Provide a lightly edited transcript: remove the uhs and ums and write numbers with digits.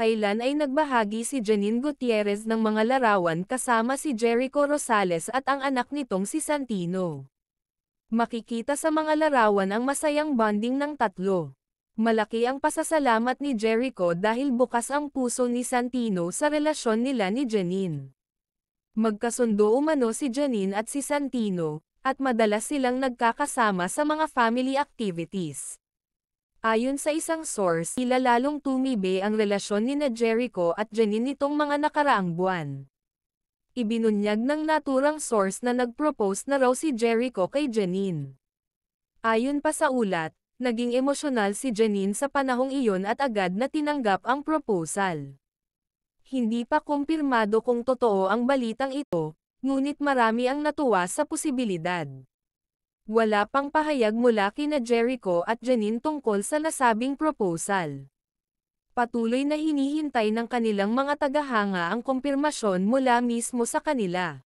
kamakailan ay nagbahagi si Janine Gutierrez ng mga larawan kasama si Jericho Rosales at ang anak nitong si Santino. Makikita sa mga larawan ang masayang bonding ng tatlo. Malaki ang pasasalamat ni Jericho dahil bukas ang puso ni Santino sa relasyon nila ni Janine. Magkasundo umano si Janine at si Santino, at madalas silang nagkakasama sa mga family activities. Ayon sa isang source, lalong tumibe ang relasyon ni Jericho at Janine nitong mga nakaraang buwan. Ibinunyag ng naturang source na nag-propose na raw si Jericho kay Janine. Ayon pa sa ulat, naging emosyonal si Janine sa panahong iyon at agad na tinanggap ang proposal. Hindi pa kumpirmado kung totoo ang balitang ito, ngunit marami ang natuwa sa posibilidad. Wala pang pahayag mula kina Jericho at Janine tungkol sa nasabing proposal. Patuloy na hinihintay ng kanilang mga tagahanga ang kumpirmasyon mula mismo sa kanila.